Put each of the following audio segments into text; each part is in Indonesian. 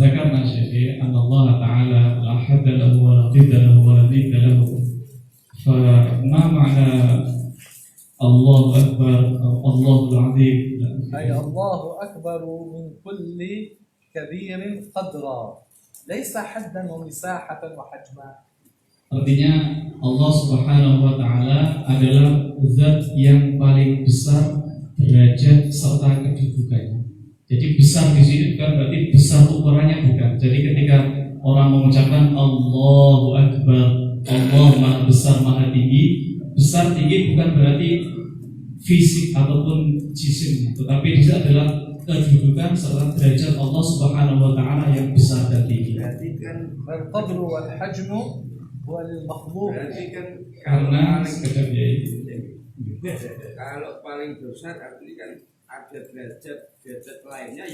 ذكرنا شيخي أن الله تعالى لا حد له ولا ضد له ولا ند له، فما معنى الله أكبر أو الله العظيم؟ أي الله أكبر من كل كبير قدرا، ليس حدا ومساحة وحجما. Artinya Allah Subhanahu wa Ta'ala adalah zat yang paling besar derajat serta kedudukannya. Jadi besar di sini bukan berarti besar ukurannya, bukan. Jadi ketika orang mengucapkan Allahu Akbar, Allah maha besar maha tinggi, besar tinggi bukan berarti fisik ataupun jisim, tetapi di sini adalah kedudukan serta derajat Allah Subhanahu wa Ta'ala yang besar dan tinggi. Berarti kan al-qadru wal hajmu huwa lil makhluq. Berarti kan Karena sekedar kalau paling besar artinya kan ada derajat lainnya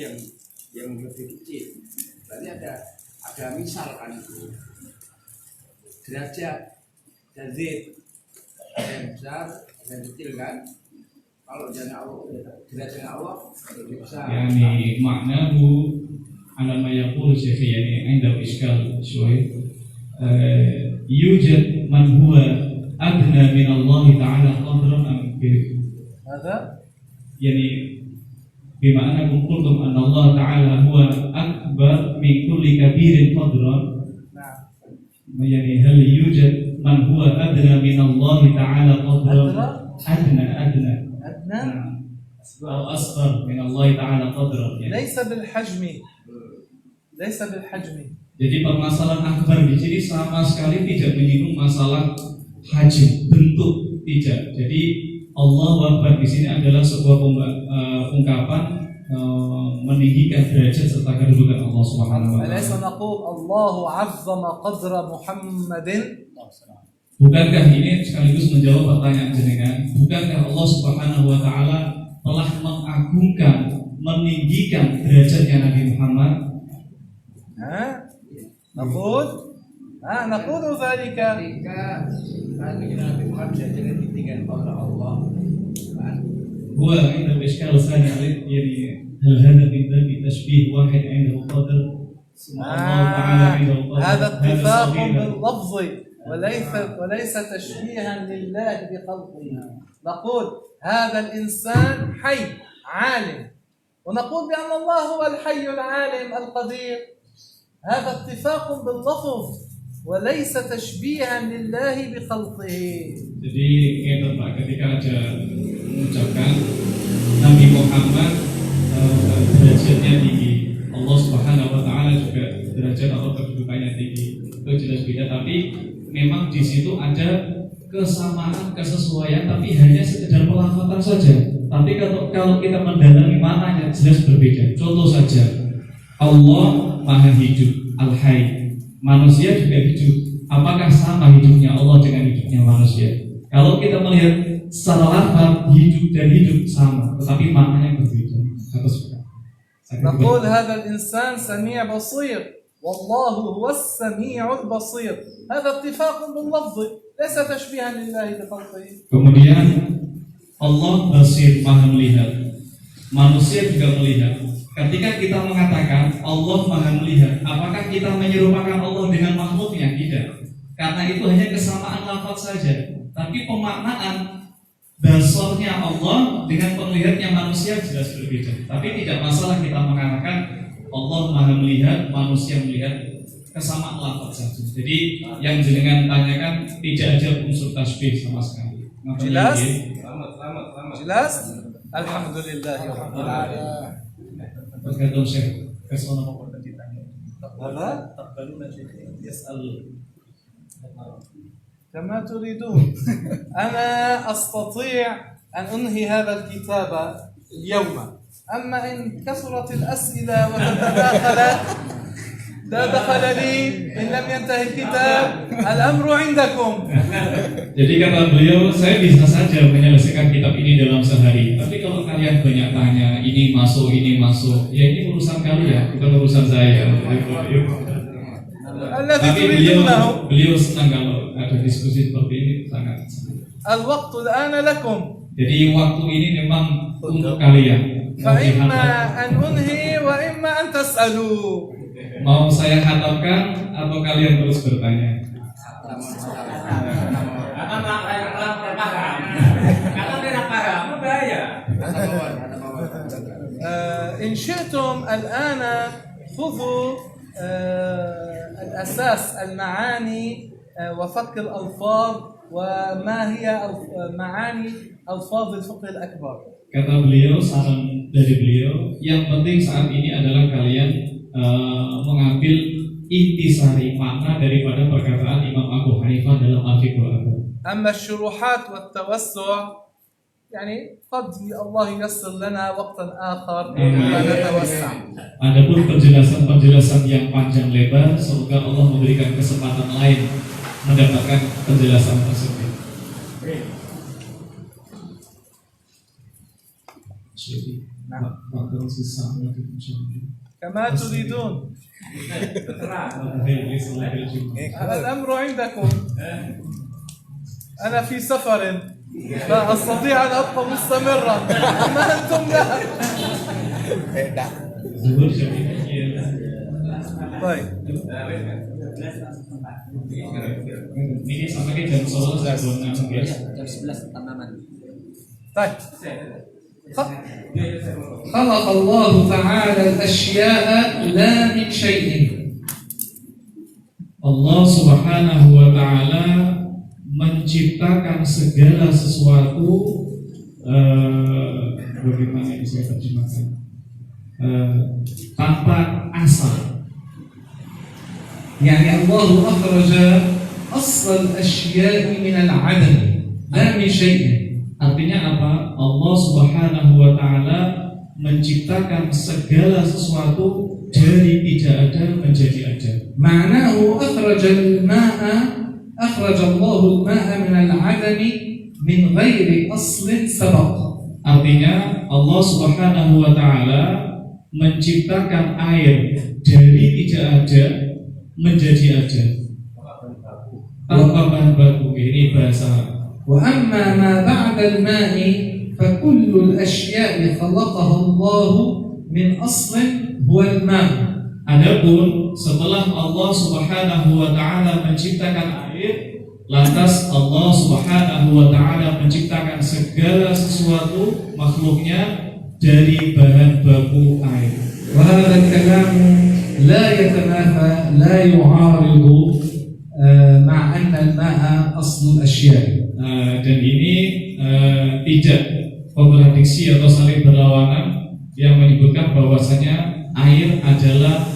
yang lebih kecil. Berarti ada misal kan derajat jazid yang besar dan kecil kan. Kalau derajat Allah lebih besar. Yani maknahu ala ma yaqulu syekhi, yani inda iskal syuai yujad man huwa adna min Allah Ta'ala qadran am kayf. Hadha Yani bima annakum qultum anna Allah Ta'ala huwa akbar min kulli kabirin qadran. Nah, Yani hal yujad man huwa adna min Allah Ta'ala qadran. Adna أو أصغر من الله تعالى قدرا يعني. ليس بالحجم، ليس بالحجم. Jadi permasalahan akbar di sini sama sekali tidak menyinggung masalah hajm, bentuk, tidak. Jadi Allahu Akbar di sini adalah sebuah ungkapan meninggikan derajat serta kedudukan Allah Subhanahu wa أليس taala. نقول الله عظم قدر محمد؟ Bukankah ini sekaligus menjawab pertanyaan jenengan? Bukankah Allah Subhanahu wa taala telah mengagungkan, meninggikan derajatnya Nabi Muhammad? نقول ذلك. Ketika Nabi Muhammad derajatnya ditinggikan oleh Allah. هو عنده إشكال ثاني عليه، يعني هل هذا من باب تشبيه واحد عنده قدر ثم الله تعالى عنده قدر؟ هذا اتفاق صغير. باللفظ وليس تشبيها لله بخلقه. نقول هذا الإنسان حي عالم، ونقول بأن الله هو الحي العالم القدير. هذا اتفاق باللفظ وليس تشبيها لله بخلقه. Jadi itu Pak, ketika ada mengucapkan Nabi Muhammad derajatnya tinggi, Allah Subhanahu wa taala juga derajat atau kedudukannya tinggi, itu jelas beda. Tapi memang di situ ada kesamaan, kesesuaian, tapi hanya sekedar pelafatan saja. Tapi kalau kita mendalami maknanya jelas berbeda. Contoh saja, Allah Maha Hidup, Al-Hayy. Manusia juga hidup. Apakah sama hidupnya Allah dengan hidupnya manusia? Kalau kita melihat secara lafaz hidup dan hidup sama, tetapi maknanya berbeda. نقول هذا الإنسان سميع بصير والله هو السميع البصير. هذا اتفاق باللفظ ليس تشبيها لله بخلقه. Kemudian Allah basir, maha melihat. Manusia juga melihat. Ketika kita mengatakan Allah maha melihat, apakah kita menyerupakan Allah dengan makhluknya? Tidak. Karena itu hanya kesamaan lafaz saja. Tapi pemaknaan basarnya Allah dengan penglihatnya manusia jelas berbeda. Tapi tidak masalah kita mengatakan Allah maha melihat, manusia melihat, kesamaan lafaz saja. Jadi yang jenengan tanyakan tidak ada unsur tasbih sama sekali. Jelas? Selamat. Jelas? Alhamdulillah rabbil alamin. Tergantung Syekh kesana mau ditanya. Apa? Taqbaluna Syekh yas'al كما تريدون. أنا أستطيع أن أنهي هذا الكتاب اليوم، أما إن كثرت الأسئلة تدخل لي إن لم ينتهي الكتاب الأمر عندكم. Jadi kata beliau, saya bisa saja menyelesaikan kitab ini dalam sehari. Tapi kalau kalian banyak tanya, ini masuk, ya ini urusan kalian, bukan urusan saya. Tapi beliau senang kalau ada diskusi seperti ini, sangat. الوقت الآن لكم. Jadi waktu ini memang untuk kalian. فإما أن أنهي وإما أن تسألوا. Mau saya khatamkan atau kalian terus bertanya? إن شئتم الآن خذوا الأساس المعاني وفك الألفاظ وما هي معاني ألفاظ الفقه الأكبر. Kata beliau, saran dari beliau, yang penting saat ini adalah kalian mengambil intisari makna daripada perkataan Imam Abu Hanifah dalam Al-Fiqhul Akbar. أما الشروحات والتوسع يعني قد الله ييسر لنا وقتا آخر ونتوسع. Adapun penjelasan-penjelasan yang panjang lebar, semoga Allah memberikan kesempatan lain mendapatkan penjelasan tersebut. كما تريدون. الأمر عندكم. أنا في سفر لا أستطيع أن أبقى مستمرا أما أنتم لا. طيب Ini sampai jam 11 ya. Jam 11 tanaman. طيب خلق الله تعالى الأشياء لا من شيء. Allah Subhanahu wa taala menciptakan segala sesuatu, bagaimana ini saya terjemahkan, tanpa asal. يعني الله أخرج أصل الأشياء من العدم لا من شيء. Artinya apa? Allah Subhanahu wa taala menciptakan segala sesuatu dari tidak ada menjadi ada. معناه أخرج الله الماء من العدم من غير أصل سبق. Artinya Allah Subhanahu wa taala menciptakan air dari tidak ada menjadi ada tanpa bahan baku. Ini bahasa. وأما ما بعد الماء فكل الأشياء خلقها الله من أصل هو الماء. Adapun setelah Allah Subhanahu wa taala menciptakan air, lantas Allah Subhanahu wa taala menciptakan segala sesuatu makhluknya dari bahan baku air. وهذا الكلام لا يتنافى لا يعارض مع أن الماء أصل الأشياء. Dan ini tidak kontradiksi atau saling berlawanan yang menyebutkan bahwasanya air adalah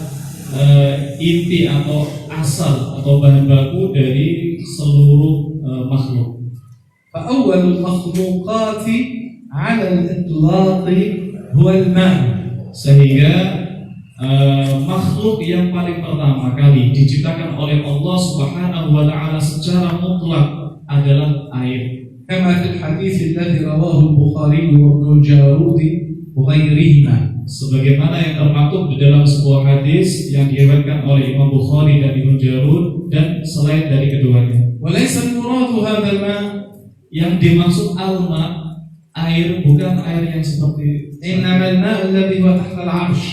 inti atau asal atau bahan baku dari seluruh makhluk. فأول المخلوقات على الإطلاق هو الماء. Sehingga makhluk yang paling pertama kali diciptakan oleh Allah Subhanahu wa taala secara mutlak adalah air. كما في الحديث الذي رواه البخاري وابن الجارود وغيرهما. Sebagaimana yang termaktub di dalam sebuah hadis yang diriwayatkan oleh Imam Bukhari dan Ibnu Jarud dan selain dari keduanya. وليس المراد هذا الماء. Yang dimaksud alma, air, bukan air yang seperti إنما الماء الذي هو تحت العرش.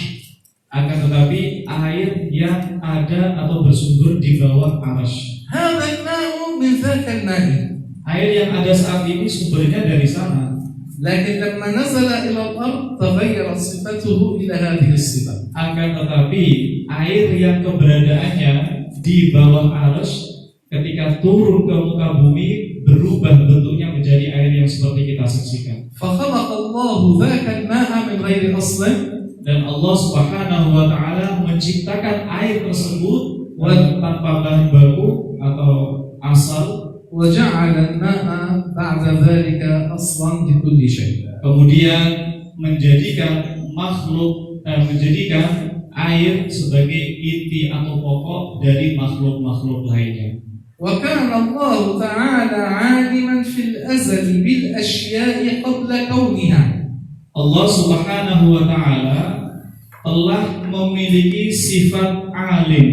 Akan tetapi air yang ada atau bersumber di bawah arsy. هذا الماء من ذاك الماء. Air yang ada saat ini sumbernya dari sana. لكن لما نزل إلى الأرض تغيرت صفته إلى هذه الصفة. Akan tetapi air yang keberadaannya di bawah arsy ketika turun ke muka bumi berubah bentuknya menjadi air yang seperti kita saksikan. فخلق الله ذاك الماء من غير أصل. Dan Allah Subhanahu wa taala menciptakan air tersebut tanpa bahan baku atau asal. وجعل الماء بعد ذلك أصلا لكل شيء. Kemudian menjadikan air sebagai inti atau pokok dari makhluk-makhluk lainnya. وكان الله تعالى عالما في الأزل بالأشياء قبل كونها. Allah Subhanahu wa taala telah memiliki sifat alim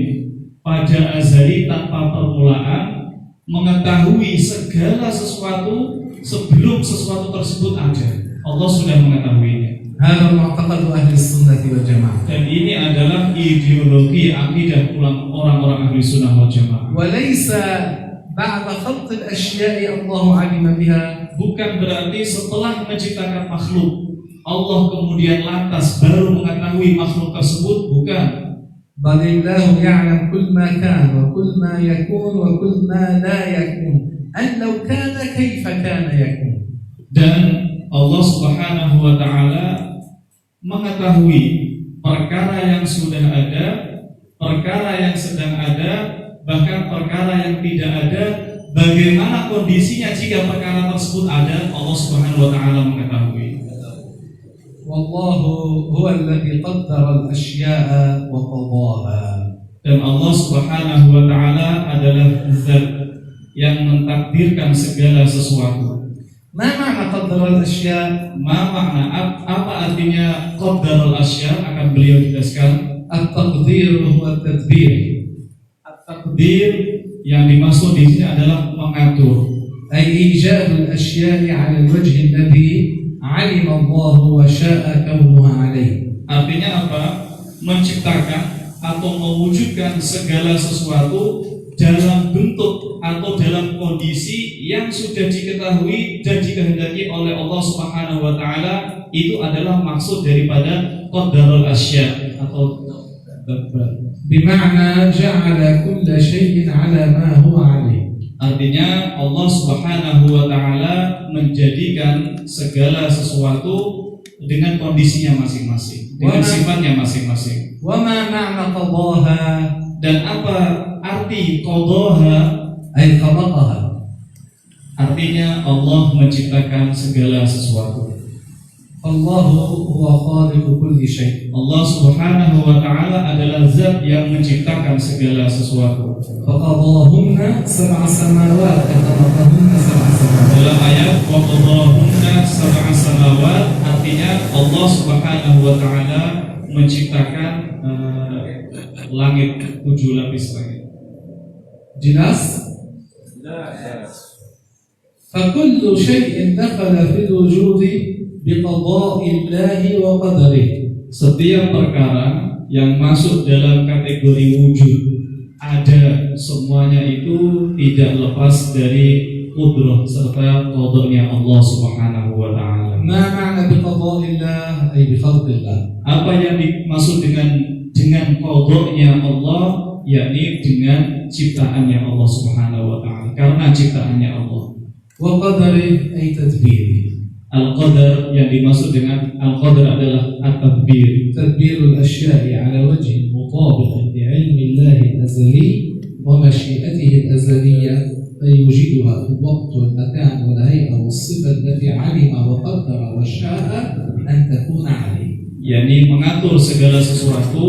pada azali tanpa permulaan, mengetahui segala sesuatu sebelum sesuatu tersebut ada. Allah sudah mengetahuinya. هذا معتقد أهل السنة والجماعة. Dan ini adalah ideologi akidah orang-orang ahli sunnah wal jamaah. وليس بعد خلق الأشياء الله علم بها. Bukan berarti setelah menciptakan makhluk Allah kemudian lantas baru mengetahui makhluk tersebut, bukan. بل الله يعلم كل ما كان وكل ما يكون وكل ما لا يكون أن لو كان كيف كان يكون. Dan Allah Subhanahu wa taala mengetahui perkara yang sudah ada, perkara yang sedang ada, bahkan perkara yang tidak ada. Bagaimana kondisinya jika perkara tersebut ada, Allah Subhanahu wa taala mengetahui. والله هو الذي قدر الأشياء وقضاها. Dan Allah Subhanahu wa taala adalah Zat yang mentakdirkan segala sesuatu. ما معنى قدر الأشياء؟ Apa artinya qaddarul asya? Akan beliau jelaskan. التقدير هو التدبير. At-taqdir yang dimaksud di sini adalah mengatur. أي إيجاد الأشياء على الوجه الذي علم الله وشاء كونها عليه. Artinya apa? Menciptakan atau mewujudkan segala sesuatu dalam bentuk atau dalam kondisi yang sudah diketahui dan dikehendaki oleh Allah Subhanahu wa taala. Itu adalah maksud daripada qaddarul asya atau بمعنى جعل كل شيء على ما هو عليه. Artinya Allah Subhanahu wa taala menjadikan segala sesuatu dengan kondisinya masing-masing, dengan sifatnya masing-masing. وما معنى قضاها؟ Dan apa arti qadaha? أي خلقها. Artinya Allah menciptakan segala sesuatu. الله هو خالق كل شيء. Allah Subhanahu wa taala adalah Zat yang menciptakan segala sesuatu. فقضاهن 7 سماوات خلقهن 7 سماوات. Dalam ayat wa qadahunna sab'a samawat, artinya Allah Subhanahu wa taala menciptakan langit 7 lapis langit. jelas? فكل شيء دخل في الوجود بقضاء الله وقدره. Setiap perkara yang masuk dalam kategori wujud ada, semuanya itu tidak lepas dari qudrah serta qadanya Allah Subhanahu wa taala. ما معنى بقضاء الله؟ أي بخلق الله. Apa yang dimaksud dengan qadanya Allah, yakni dengan ciptaannya Allah Subhanahu wa taala, karena ciptaannya Allah. وقدره أي تدبيره. Al-qadar yang dimaksud dengan al-qadar adalah at-tadbir. تدبير الأشياء على وجه مطابق لعلم الله الأزلي ومشيئته الأزلية فيوجدها في الوقت والمكان والهيئة والصفة التي علم وقدر وشاء أن تكون عليه. yakni mengatur segala sesuatu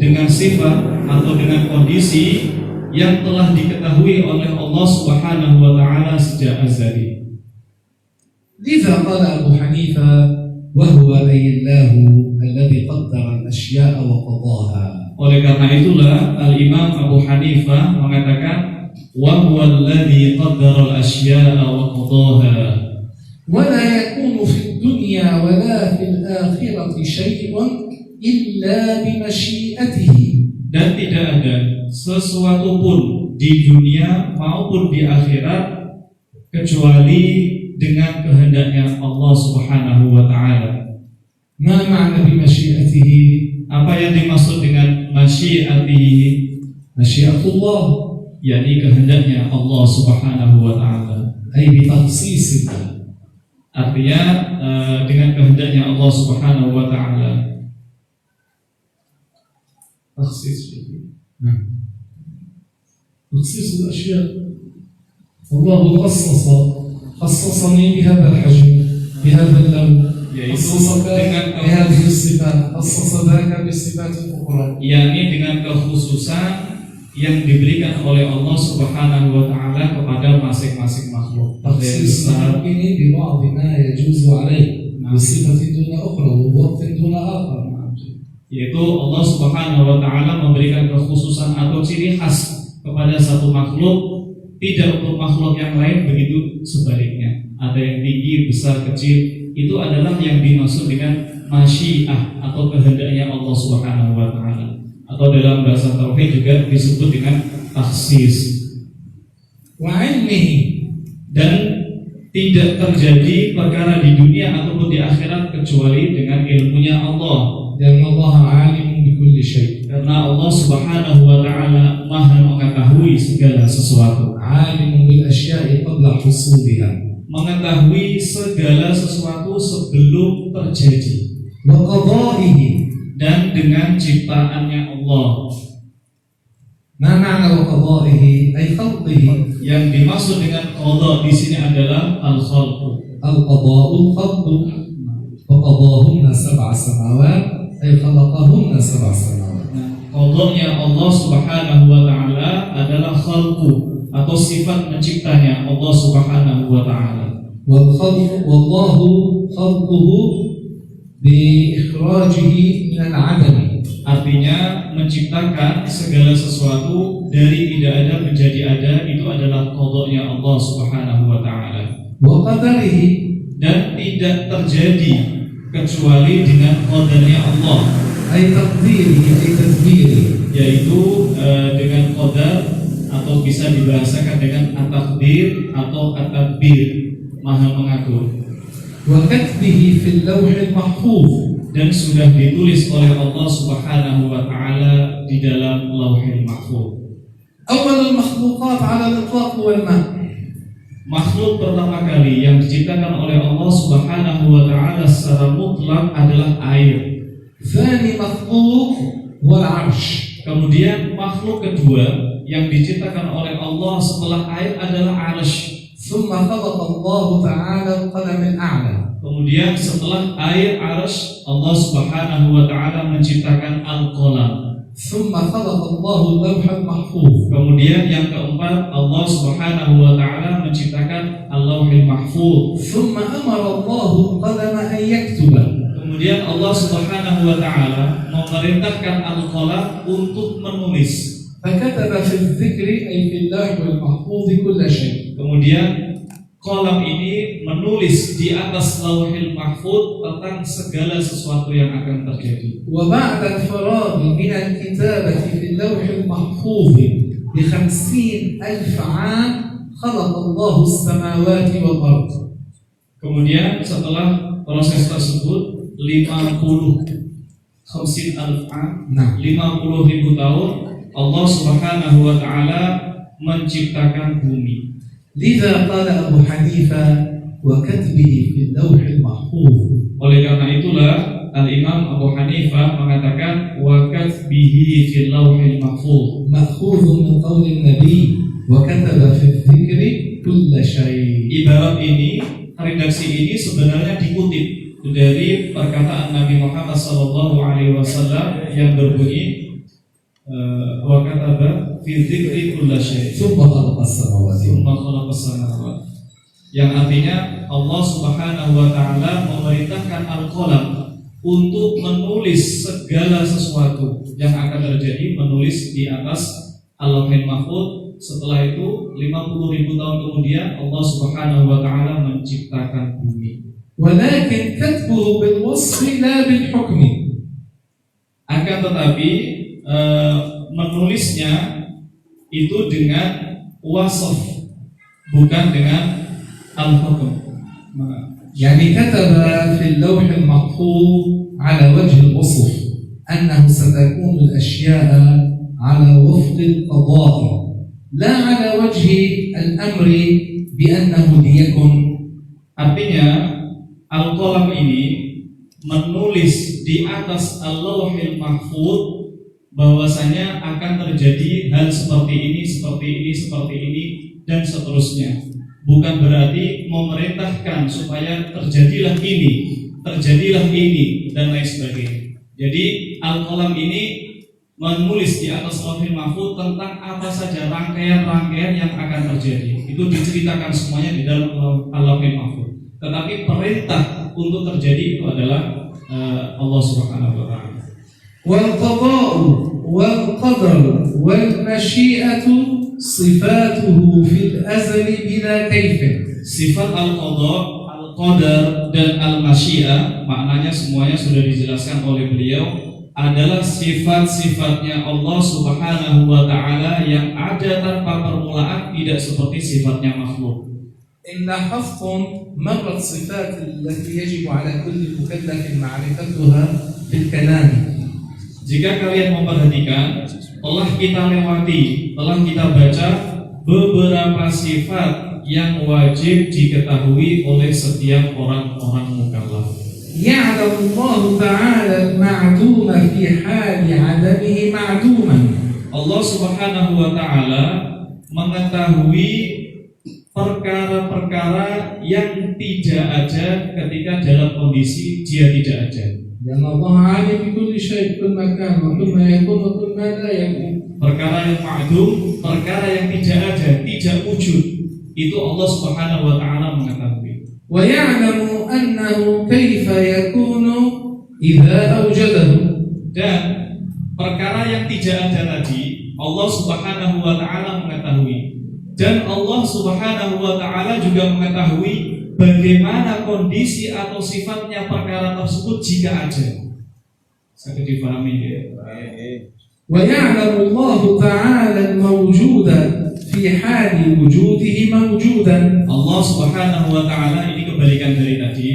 dengan sifat atau dengan kondisi yang telah diketahui oleh Allah Subhanahu wa taala sejak azali. لذا قال أبو حنيفة وهو أي الله الذي قدر الأشياء وقضاها. Oleh karena itulah Al-Imam Abu Hanifah mengatakan wa huwa alladzi qaddara al-asya'a wa qadaha. ولا يكون في الدنيا ولا في الآخرة شيء إلا بمشيئته. Dan tidak ada sesuatu pun di dunia maupun di akhirat kecuali dengan kehendaknya Allah Subhanahu wa taala. ما معنى بمشيئته؟ Apa yang dimaksud dengan masyiatihi? مشيئة الله yakni kehendaknya Allah Subhanahu wa taala. أي بتخصيص الله. Artinya dengan kehendaknya Allah Subhanahu wa taala. تخصيص تخصيص الأشياء. الله خصصني بهذا الحجم بهذا اللون، خصصك بهذه الصفات، خصص ذاك بالصفات الأخرى. yakni dengan kekhususan yang diberikan oleh Allah Subhanahu wa taala kepada masing-masing makhluk. تخصيص الممكن ببعض ما يجوز عليه بصفة دون أخرى ووقت دون آخر. Yaitu Allah Subhanahu wa taala memberikan kekhususan atau ciri khas kepada satu makhluk, tidak untuk makhluk yang lain, begitu sebaliknya. Ada yang tinggi, besar, kecil, itu adalah yang dimaksud dengan masyiah atau kehendaknya Allah Subhanahu wa taala, atau dalam bahasa tauhid juga disebut dengan taksis. Wa ilmihi, dan tidak terjadi perkara di dunia ataupun di akhirat kecuali dengan ilmunya Allah. dan Allah alimun bi kulli syai'. Karena Allah Subhanahu wa taala Maha mengetahui segala sesuatu. Alimun bil asya'i qabla husuliha. Mengetahui segala sesuatu sebelum terjadi. Wa qada'ihi, Dan dengan ciptaannya Allah. ma ma'na wa qada'ihi ay khalqihi. Yang dimaksud dengan qada di sini adalah al-khalqu. Al-qada'u khalqu wa qadahunna sab'a samawat ay khalaqahunna sab'a samawat. Qadanya Allah Subhanahu wa taala adalah khalqu atau sifat menciptanya Allah Subhanahu wa taala. Wal khalqu wallahu khalquhu bi ikhrajihi min al-'adami. Artinya menciptakan segala sesuatu dari tidak ada menjadi ada, itu adalah qadanya Allah Subhanahu wa taala. Wa qadarihi, Dan tidak terjadi kecuali dengan qadarnya Allah, ay taqdirihi ay tadbirihi. yaitu dengan qadar atau bisa dibahasakan dengan at-taqdir atau at-tadbir, Maha mengatur. Wa katbihi fil lawhil mahfuz. Dan sudah ditulis oleh Allah Subhanahu wa taala di dalam Lauhil Mahfuz. Awal al-makhluqat 'ala al-itlaq wal ma'. Makhluk pertama kali yang diciptakan oleh Allah Subhanahu wa taala secara mutlak adalah air. Thani makhluq wal 'arsh. Kemudian makhluk kedua yang diciptakan oleh Allah setelah air adalah arsy. Thumma khalaqa Allah ta'ala al-qalam al-a'la. Kemudian setelah air arsy, Allah Subhanahu wa taala menciptakan al-qalam. Thumma khalaqa Allah al-lawh al-mahfuz. Kemudian yang keempat, Allah Subhanahu wa taala menciptakan al-lauhil mahfuz. Thumma amara Allah al-qalam an yaktuba. Kemudian Allah Subhanahu wa taala memerintahkan al-qalam untuk menulis. Fakataba fi al-dhikri ay fi al-lawh al-mahfuz kull shay'. Kemudian qalam ini menulis di atas Lauhil Mahfuz tentang segala sesuatu yang akan terjadi. وبعد الفراغ من الكتابة في اللوح المحفوظ ب50,000 عام خلق الله السماوات والأرض. Kemudian setelah proses tersebut 50,000 Nah, 50.000 tahun Allah Subhanahu wa taala menciptakan bumi. لذا قال أبو حنيفة وكتبه في اللوح المحفوظ. Oleh karena itulah Al-Imam Abu Hanifah mengatakan wa katbihi fil lauhil mahfuz, مأخوذ من قول النبي وكتب في الذكر كل شيء. Ibarat ini, redaksi ini sebenarnya dikutip dari perkataan Nabi Muhammad SAW yang berbunyi wa kataba fi dzikri kulli syai' ثم خلق السماوات. tsumma khalaqas samawati, yang artinya Allah Subhanahu wa taala memerintahkan al-qalam untuk menulis segala sesuatu yang akan terjadi, menulis di atas Al-Lauhil Mahfuz. Setelah itu 50.000 tahun kemudian Allah Subhanahu wa taala menciptakan bumi. ولكن كتبه بالوصف لا بالحكم. Akan tetapi menulisnya itu dengan wasaf, bukan dengan al-hukm. يعني كتب في اللوح المحفوظ على وجه الوصف أنه ستكون الأشياء على وفق القضاء لا على وجه الأمر بأنه ليكن. Artinya al-qalam ini menulis di atas Al-Lauhil Mahfuz bahwasanya akan terjadi hal seperti ini, seperti ini, seperti ini, dan seterusnya. Bukan berarti memerintahkan supaya terjadilah ini, dan lain sebagainya. Jadi al-qalam ini menulis di atas Lauhil Mahfuz tentang apa saja rangkaian-rangkaian yang akan terjadi. Itu diceritakan semuanya di dalam Lauhil Mahfuz. Tetapi perintah untuk terjadi itu adalah Allah Subhanahu wa taala. والقضاء والقدر والمشيئة صفاته في الأزل بلا كيف. Sifat al-qadha, al-qadar dan al-masyiah, maknanya semuanya sudah dijelaskan oleh beliau, adalah sifat-sifatnya Allah Subhanahu wa ta'ala yang ada tanpa permulaan, tidak seperti sifatnya makhluk. إن لاحظتم مرت صفات التي يجب على كل مكلف معرفتها في الكلام. Jika kalian memperhatikan, telah kita lewati, telah kita baca beberapa sifat yang wajib diketahui oleh setiap orang-orang mukallaf. يعلم الله تعالى المعدوم في حال عدمه معدوما. Allah Subhanahu wa ta'ala mengetahui perkara-perkara yang tidak ada ketika dalam kondisi dia tidak ada. لأن الله عالم بكل شيء كل مكان وكل ما يكون وكل ما لا يكون. Perkara yang ma'dum, perkara yang tidak ada, tidak wujud, itu Allah Subhanahu wa ta'ala mengetahui. ويعلم أنه كيف يكون إذا أوجده. Dan perkara yang tidak ada tadi Allah Subhanahu wa ta'ala mengetahui. Dan Allah Subhanahu wa ta'ala juga mengetahui bagaimana kondisi atau sifatnya perkara tersebut jika ada. Saya difahami ya. ويعلم الله تعالى الموجود في حال وجوده موجودا. Allah Subhanahu wa ta'ala, ini kebalikan dari tadi,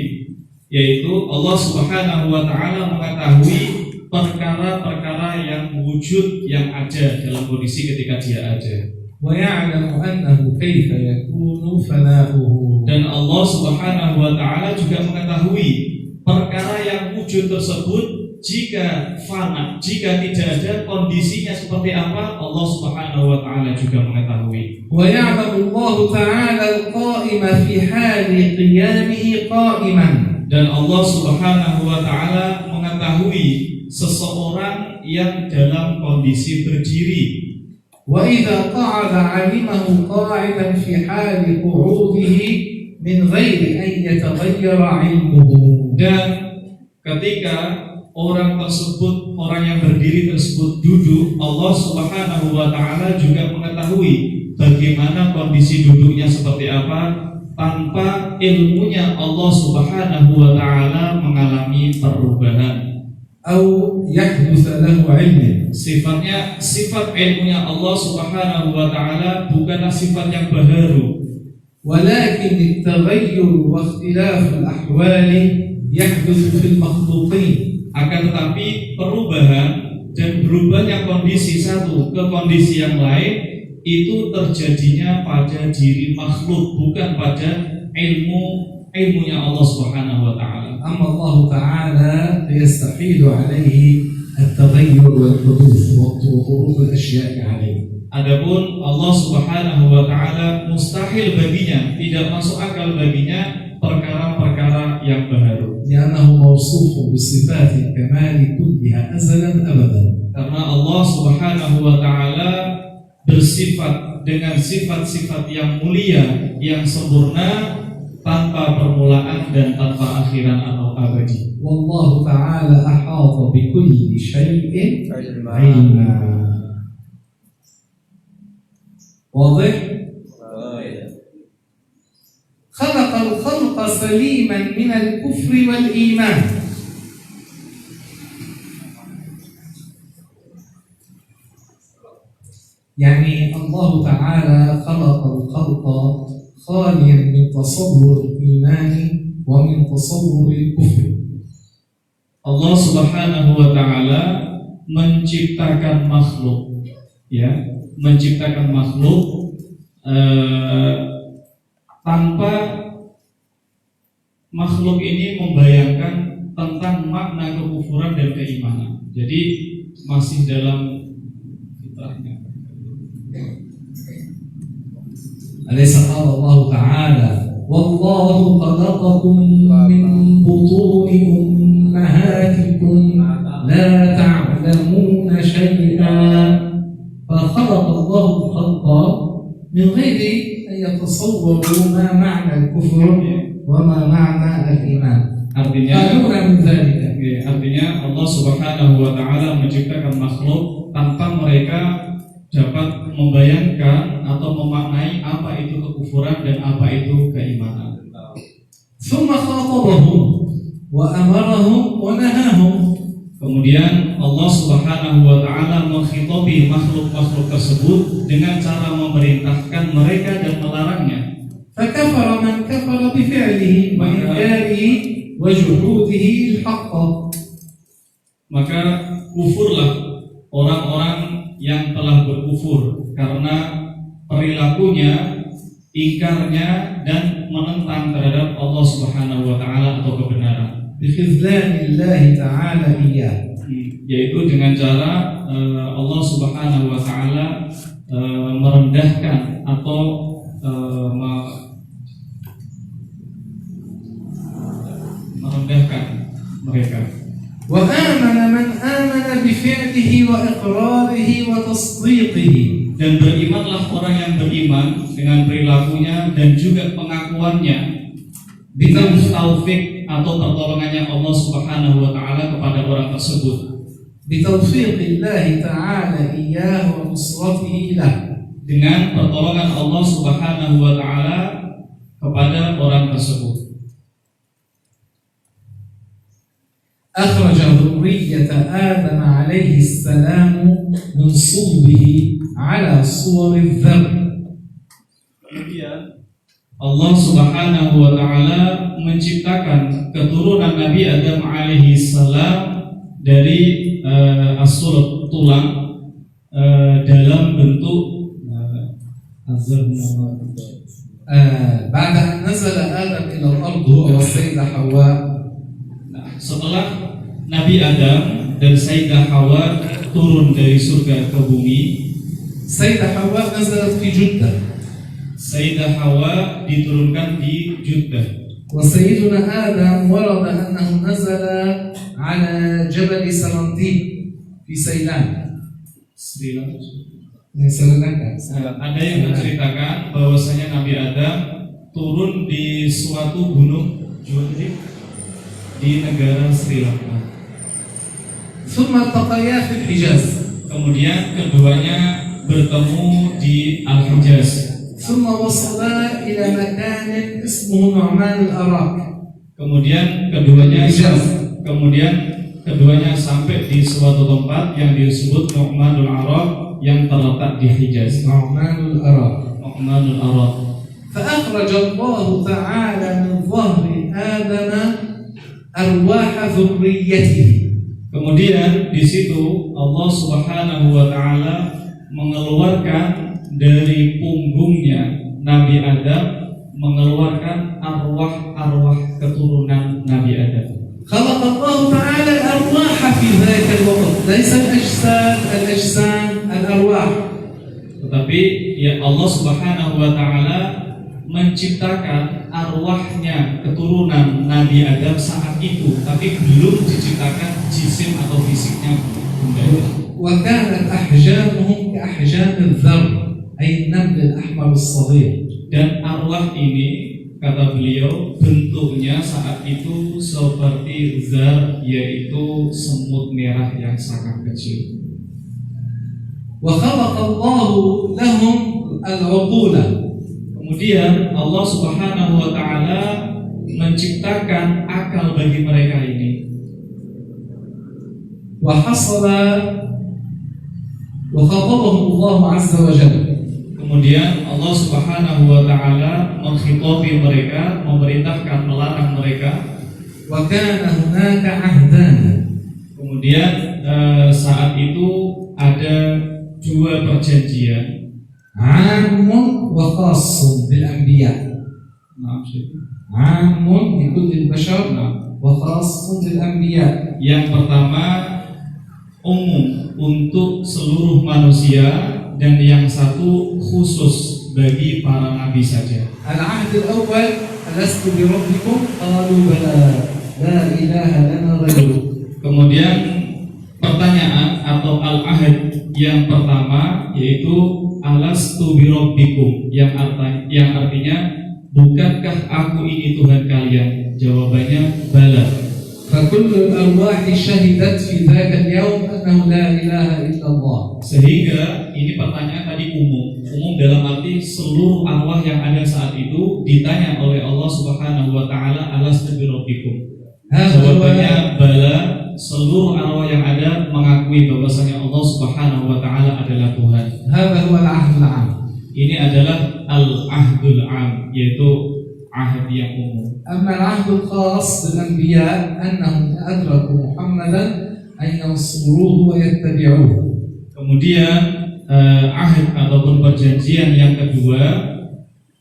yaitu Allah Subhanahu wa ta'ala mengetahui perkara-perkara yang wujud, yang ada dalam kondisi ketika dia ada. ويعلم أنه كيف يكون فناؤه. Dan Allah Subhanahu wa ta'ala juga mengetahui perkara yang wujud tersebut jika fana, jika tidak ada, kondisinya seperti apa, Allah Subhanahu wa ta'ala juga mengetahui. ويعلم الله تعالى القائم في حال قيامه قائما. Dan Allah Subhanahu wa ta'ala mengetahui seseorang yang dalam kondisi berdiri. وإذا قعد علمه قاعدا في حال قعوده من غير أن يتغير علمه. Dan ketika orang tersebut, orang yang berdiri tersebut duduk, Allah Subhanahu wa ta'ala juga mengetahui bagaimana kondisi duduknya seperti apa, tanpa ilmunya Allah Subhanahu wa ta'ala mengalami perubahan. أو يحدث له علم. Sifatnya, sifat ilmunya Allah Subhanahu wa ta'ala bukanlah sifat yang baru, ولكن التغير واختلاف الأحوال يحدث في المخلوقين. akan tetapi perubahan dan berubahnya kondisi satu ke kondisi yang lain itu terjadinya pada diri makhluk, bukan pada ilmunya Allah Subhanahu wa ta'ala. أما الله تعالى فيستحيل عليه التغير والحدوث وظهور الأشياء عليه. Adapun Allah Subhanahu wa ta'ala mustahil baginya, tidak masuk akal baginya perkara-perkara yang baru. لأنه موصوف بصفات الكمال كلها أزلا أبدا. Karena Allah Subhanahu wa ta'ala bersifat dengan sifat-sifat yang mulia, yang sempurna, tanpa permulaan dan tanpa akhiran atau abadi. والله تعالى أحاط بكل شيء علما. واضح؟ خلق الخلق سليما من الكفر والإيمان. يعني الله تعالى خلق الخلق خاليا من تصور الإيمان ومن تصور الكفر. Allah Subhanahu wa ta'ala menciptakan makhluk, ya, menciptakan makhluk tanpa makhluk ini membayangkan tentang makna kekufuran dan keimanan. Jadi masih dalam fitrahnya. أليس قال الله تعالى والله خلقكم من بطون أمهاتكم لا تعلمون شيئا فخلق الله الخلق من غير أن يتصوروا ما معنى الكفر وما معنى الإيمان. Artinya Allah Subhanahu wa ta'ala menciptakan makhluk tanpa mereka dapat membayangkan atau memaknai apa itu kekufuran dan apa itu keimanan. ثم خاطبهم وأمرهم ونهاهم. Kemudian Allah Subhanahu wa taala menghitobi makhluk-makhluk tersebut dengan cara memerintahkan mereka dan melarangnya. فكفر من كفر بفعله وإنكاره وجحوده الحق. Maka kufurlah orang-orang yang telah berkufur karena perilakunya, ingkarnya dan menentang terhadap Allah Subhanahu wa taala atau kebenaran. بخذلان الله تعالى إياه. Yaitu dengan cara Allah Subhanahu wa taala merendahkan atau merendahkan mereka. وآمن من آمن بفعله وإقراره وتصديقه. Dan berimanlah orang yang beriman dengan perilakunya dan juga pengakuannya dengan taufik atau pertolongannya Allah Subhanahu wa taala kepada orang tersebut. بتوفيق الله تعالى إياه ونصرته له. Dengan pertolongan Allah Subhanahu wa taala kepada orang tersebut. أخرج ذرية آدم عليه السلام من صلبه على صور الذر. Kemudian Allah Subhanahu wa taala menciptakan keturunan Nabi Adam alaihi salam dari as-sulb, tulang, dalam bentuk بعد أن نزل آدم إلى الأرض هو والسيدة حواء. Setelah Nabi Adam dan Sayyidah Hawa turun dari surga ke bumi, السيدة حواء نزلت في جدة. Sayyidah Hawa diturunkan di Jeddah. وسيدنا آدم ورد أنه نزل على جبل سرنديب في سيلان. Ada yang menceritakan bahwasanya Nabi Adam turun di suatu gunung di negara Sri Lanka. ثم التقيا في الحجاز. Kemudian keduanya bertemu di Al-Hijaz. ثم وصلا إلى مكان اسمه نعمان الأراك. Kemudian keduanya sampai di suatu tempat yang disebut Nu'manul Arak yang terletak di Hijaz. نعمان الأراك. Nu'manul Arak. فأخرج الله تعالى من ظهر آدم أرواح ذريته. Kemudian di situ Allah Subhanahu wa taala mengeluarkan dari punggungnya Nabi Adam, mengeluarkan arwah-arwah keturunan Nabi Adam. خلق الله تعالى الأرواح في ذاك الوقت، ليس الأجسام الأرواح. Tetapi ya Allah Subhanahu wa taala menciptakan arwahnya keturunan Nabi Adam saat itu, tapi belum diciptakan jisim atau fisiknya. وكانت أحجامهم كأحجام الذر أي النمل الأحمر الصغير. Dan arwah ini, kata beliau, bentuknya saat itu seperti zar, yaitu semut merah yang sangat kecil. وخلق الله لهم العقول. Kemudian Allah Subhanahu wa taala menciptakan akal bagi mereka ini. وخاطبهم الله عز وجل. Kemudian Allah Subhanahu wa taala menghitobi mereka, memerintahkan, melarang mereka. وكان هناك عهدان. Kemudian saat itu ada dua perjanjian. عام وخاص بالأنبياء. عام لكل البشر وخاص بالأنبياء. Yang pertama umum untuk seluruh manusia dan yang satu khusus bagi para nabi saja. العهد الأول ألست بربكم قالوا بلى لا إله لنا غيره. Kemudian pertanyaan atau al-ahd yang pertama yaitu alastu birabbikum yang artinya bukankah aku ini Tuhan kalian? Jawabannya bala. فكل الأرواح شهدت في ذاك اليوم أنه لا إله إلا الله. Sehingga ini pertanyaan tadi umum dalam arti seluruh arwah yang ada saat itu ditanya oleh Allah Subhanahu wa taala, alastu birabbikum. Jawabannya bala, seluruh arwah yang ada mengakui bahwasanya Allah Subhanahu wa taala adalah Tuhan. هذا هو العهد العام. Ini adalah al-ahdul am, yaitu ahad yang umum. أما العهد الخاص بالأنبياء أنهم أدركوا محمدا أن ينصروه ويتبعوه. Kemudian ahad ataupun perjanjian yang kedua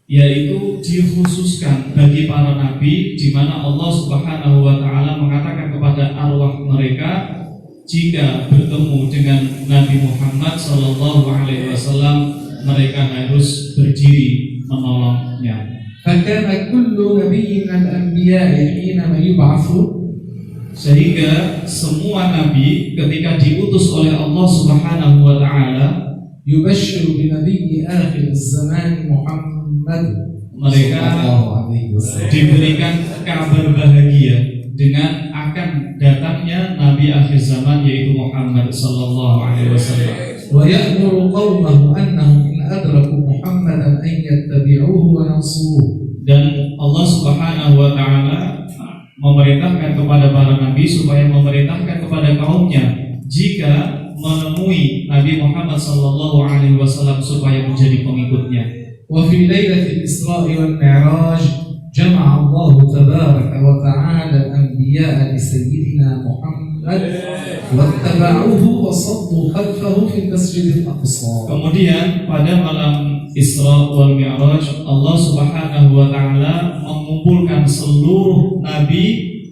yaitu dikhususkan bagi para nabi, di mana Allah Subhanahu wa taala mengatakan kepada arwah mereka jika bertemu dengan Nabi Muhammad sallallahu alaihi wasallam mereka harus berdiri menolongnya. فكان كل نبي من الأنبياء حينما يبعث Sehingga semua nabi ketika diutus oleh Allah Subhanahu wa taala يبشر بنبي آخر الزمان محمد mereka صلى الله عليه وسلم. diberikan kabar bahagia dengan akan datangnya nabi akhir zaman yaitu Muhammad sallallahu alaihi wasallam. ويأمر قومه أنهم إن أدركوا محمدا أن يتبعوه وينصروه. Dan Allah Subhanahu wa taala memerintahkan kepada para nabi supaya memerintahkan kepada kaumnya jika menemui Nabi Muhammad sallallahu alaihi wasallam supaya menjadi pengikutnya. وفي ليلة الإسراء والمعراج جمع الله تبارك وتعالى الأنبياء لسيدنا محمد واتبعوه وصلوا خلفه في المسجد الأقصى. Kemudian pada malam Isra wal Mi'raj Allah Subhanahu wa taala mengumpulkan seluruh nabi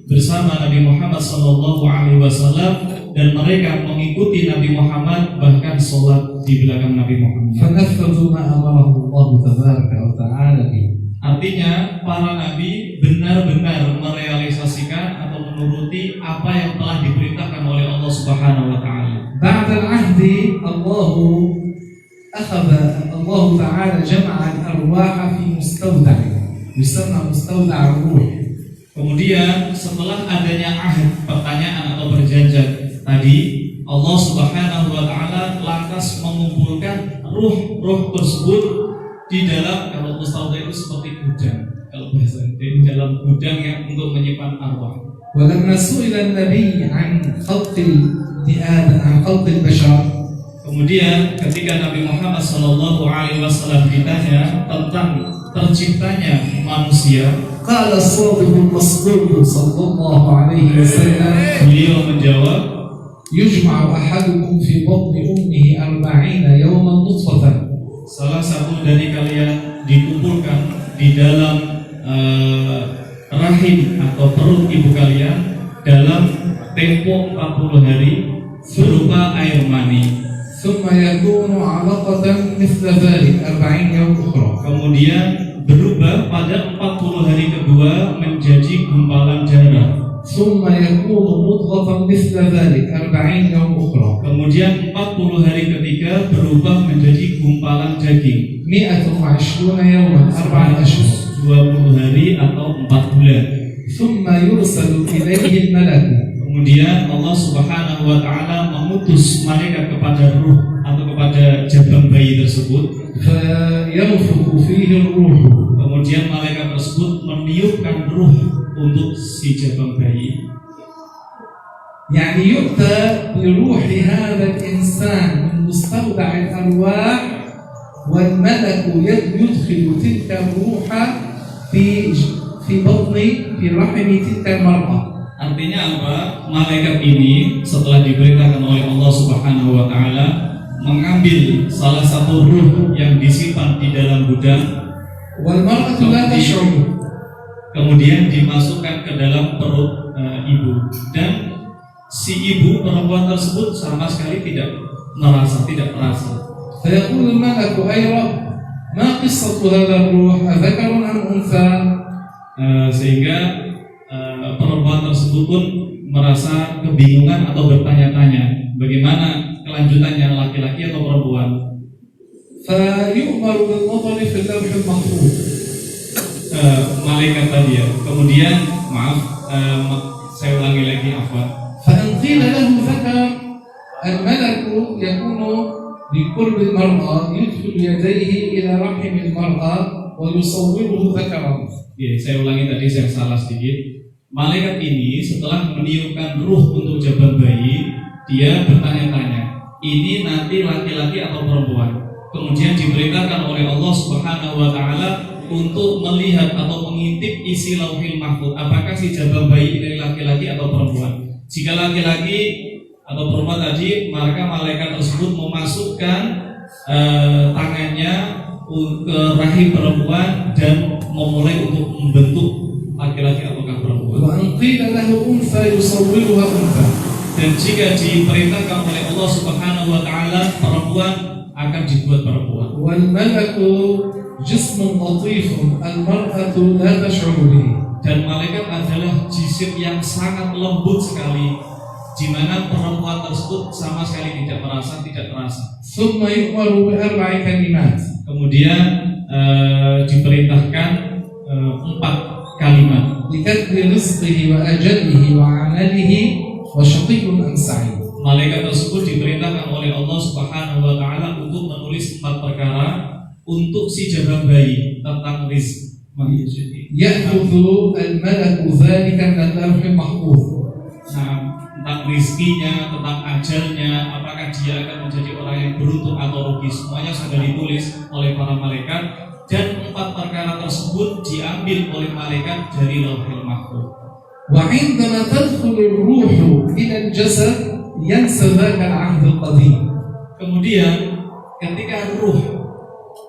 bersama Nabi Muhammad sallallahu alaihi wasallam dan mereka mengikuti Nabi Muhammad bahkan sholat di belakang Nabi Muhammad. فنفذوا ما أمره الله تبارك وتعالى به. Artinya para nabi benar-benar merealisasikan atau menuruti apa yang telah diperintahkan oleh Allah Subhanahu wa taala. بعد العهد الله تعالى جمع الأرواح في مستودع يسمى مستودع الروح. Kemudian setelah adanya ahad, pertanyaan atau perjanjian tadi, Allah Subhanahu wa taala lantas mengumpulkan ruh-ruh tersebut di dalam, kalau mustauda itu seperti gudang, kalau bahasa di dalam gudang yang untuk menyimpan arwah. ولما سئل النبي عن خلق البشر. Kemudian ketika Nabi Muhammad sallallahu alaihi wasallam ditanya tentang terciptanya manusia, قال الصادق المصدوق صلى الله عليه وسلم beliau menjawab, يجمع أحدكم في بطن أمه 40 يوما نطفة. salah satu dari kalian dikumpulkan di dalam rahim atau perut ibu kalian dalam tempo 40 hari berupa air mani. ثم يكون علقة مثل ذلك 40 يوم أخرى. Kemudian berubah pada 40 hari kedua menjadi gumpalan darah. ثم يكون مضغة مثل ذلك 40 يوم أخرى. Kemudian 40 hari ketiga berubah menjadi gumpalan daging. 120 يوما 4 أشهر. 20 hari atau 4 bulan. ثم يرسل إليه الملك. Kemudian Allah Subhanahu wa taala mengutus malaikat kepada ruh atau kepada jabang bayi tersebut. فينفخ فيه الروح. Kemudian malaikat tersebut meniupkan ruh untuk si jabang bayi. يعني يؤتى بروح هذا الإنسان من مستودع الأرواح والملك يدخل تلك الروح في بطن في رحم تلك المرأة. Artinya apa? Malaikat ini setelah diperintahkan oleh Allah Subhanahu wa taala mengambil salah satu ruh yang disimpan di dalam gudang, والمرأة لا تشعر. kemudian dimasukkan ke dalam perut ibu, dan si ibu perempuan tersebut sama sekali tidak merasa. فيقول الملك أي رب ما قصة هذا الروح أذكر أم أنثى؟ Sehingga perempuan tersebut pun merasa kebingungan atau bertanya-tanya bagaimana kelanjutannya, laki-laki atau perempuan. فيؤمر بالنظر في اللوح المحفوظ. Malaikat tadi ya. Kemudian Saya ulangi lagi, afwan. فإن قيل له ذكر الملك يكون بقرب المرأة يدخل يديه إلى رحم المرأة ويصوره ذكرا. Ya, saya ulangi tadi, saya salah sedikit. Malaikat ini setelah meniupkan ruh untuk jabang bayi, dia bertanya-tanya, ini nanti laki-laki atau perempuan? Kemudian diperintahkan oleh Allah Subhanahu wa Ta'ala untuk melihat atau mengintip isi lauhil mahfuz, apakah si jabang bayi ini laki-laki atau perempuan. Jika laki-laki atau perempuan tadi, maka malaikat tersebut memasukkan tangannya ke rahim perempuan dan memulai untuk membentuk laki-laki ataukah perempuan. وإن قيل له أنثى يصورها أنثى. Dan jika diperintahkan oleh Allah Subhanahu wa Ta'ala, perempuan akan dibuat perempuan. والملك جسم لطيف المرأة لا تشعر به. Dan malaikat adalah jisim yang sangat lembut sekali, di mana perempuan tersebut sama sekali tidak merasa, tidak terasa. ثم يؤمر بأربع كلمات. Kemudian diperintahkan 4 kalimat. لكتب رزقه وأجله وعمله وشقي أم سعيد. Malaikat tersebut diperintahkan oleh Allah Subhanahu wa Ta'ala untuk menulis 4 perkara untuk si jabang bayi tentang rizki. يأخذ الملك ذلك من اللوح المحفوظ. Nah, tentang rizkinya, tentang ajalnya, apakah dia akan menjadi orang yang beruntung atau rugi, semuanya sudah ditulis oleh para malaikat. Dan 4 perkara tersebut diambil oleh malaikat dari lauhil mahfuz. وعندما تدخل الروح إلى الجسد ينسى ذاك العهد القديم. Kemudian ketika ruh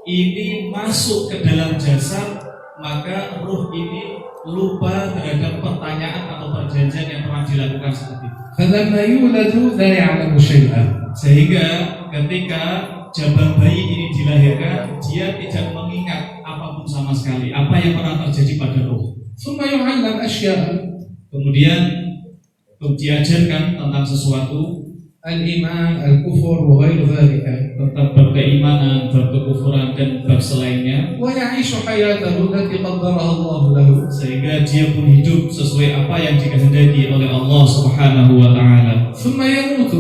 ini masuk ke dalam jasad, maka ruh ini lupa terhadap pertanyaan atau perjanjian yang pernah dilakukan saat itu. فلما يولد لا يعلم شيئا. Sehingga ketika jabang bayi ini dilahirkan, dia tidak mengingat apapun sama sekali apa yang pernah terjadi pada ruh. ثم يعلم أشياء. Kemudian diajarkan tentang sesuatu, الإيمان الكفر وغير ذلك. tentang bab keimanan, bab kekufuran dan bab selainnya, ويعيش حياته التي قدرها الله له. sehingga dia pun hidup sesuai apa yang dikehendaki oleh Allah Subhanahu wa Ta'ala. ثم يموت.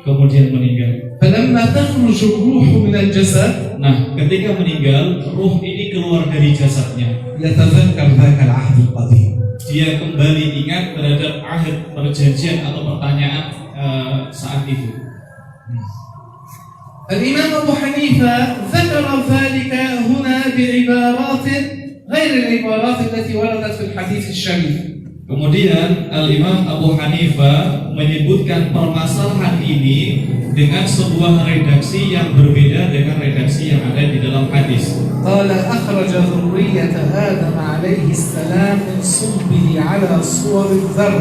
Kemudian meninggal. فلما تخرج الروح من الجسد Nah, ketika meninggal, ruh ini keluar dari jasadnya. يتذكر ذاك العهد القديم. Dia kembali ingat terhadap ahad perjanjian atau pertanyaan saat itu. الإمام أبو حنيفة ذكر ذلك هنا بعبارات غير العبارات التي وردت في الحديث الشريف. Kemudian Al-Imam Abu Hanifah menyebutkan permasalahan ini dengan sebuah redaksi yang berbeda dengan redaksi yang ada di dalam hadis. قال أخرج ذرية آدم عليه السلام من صلبه على صور الذر.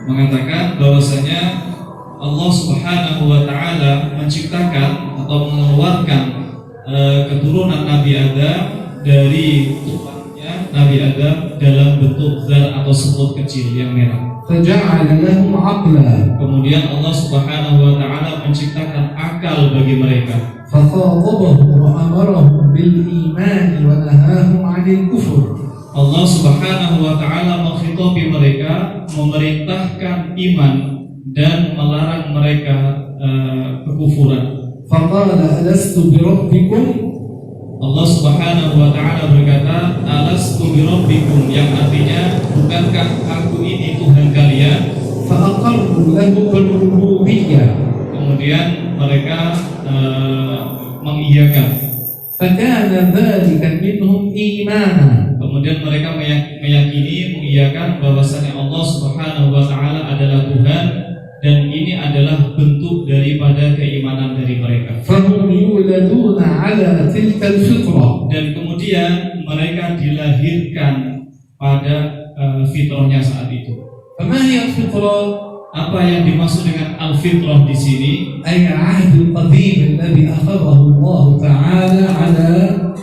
Mengatakan bahwasanya Allah Subhanahu wa Ta'ala menciptakan atau mengeluarkan keturunan Nabi Adam dari tubuhnya Nabi Adam dalam bentuk zar atau semut kecil yang merah. فجعل لهم عقلا. Kemudian Allah Subhanahu wa Ta'ala menciptakan akal bagi mereka. فخاطبهم وأمرهم بالإيمان ونهاهم عن الكفر. Allah Subhanahu wa Ta'ala menghitopi mereka, memerintahkan iman dan melarang mereka kekufuran. فقال ألست بربكم. Allah Subhanahu wa Ta'ala berkata, alastu birabbikum, yang artinya bukankah aku ini Tuhan kalian? فأقروا له بالربوبية. Kemudian mereka mengiyakan. فكان ذلك منهم إيمانا. Kemudian mereka meyakini, mengiyakan bahwasanya Allah Subhanahu wa Ta'ala adalah Tuhan, dan ini adalah bentuk daripada keimanan dari mereka. فهم يولدون على تلك الفطرة. Dan kemudian mereka dilahirkan pada fitrahnya saat itu. فما هي الفطرة؟ Apa yang dimaksud dengan al-fitrah di sini? أي العهد القديم الذي أخذه الله تعالى على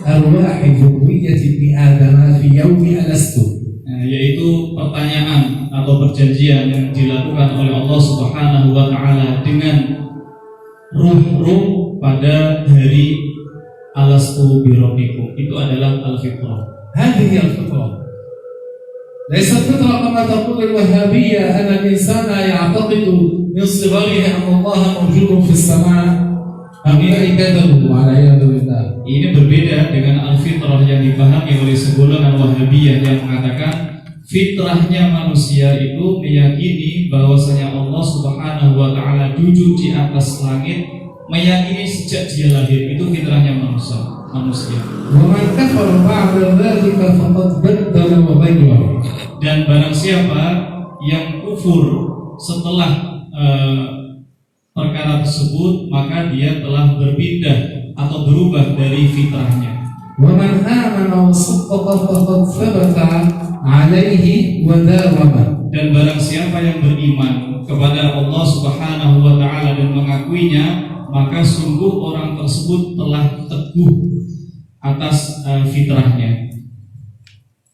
أرواح ذرية ابن آدم في يوم ألست. Yaitu pertanyaan atau perjanjian yang dilakukan oleh Allah Subhanahu wa Ta'ala dengan ruh-ruh pada hari alastu birabbikum. Itu adalah al-fitrah. هذه الفطرة. ليس الفطرة كما تقول الوهابية أن الإنسان يعتقد من صغره أن الله موجود في السماء. هؤلاء كذبوا والعياذ بالله. Ini berbeda dengan al-fitrah yang dipahami oleh segolongan Wahabiyah yang mengatakan fitrahnya manusia itu meyakini bahwasanya Allah Subhanahu wa taala duduk di atas langit, meyakini sejak dia lahir. Itu fitrahnya manusia. وَمَنْ كَفَرَ بَعْدَ ذَلِكَ فَقَدْ بَدَّلَ وَغَيَّرَ. Dan barang siapa yang kufur setelah perkara tersebut, maka dia telah berpindah atau berubah dari fitrahnya. وَمَنْ آمَنَ وَصَدَّقَ فَقَدْ ثَبَتَ عَلَيْهِ وَدَاوَمَ. Dan barang siapa yang beriman kepada Allah Subhanahu wa taala dan mengakuinya, maka sungguh orang tersebut telah teguh atas fitrahnya.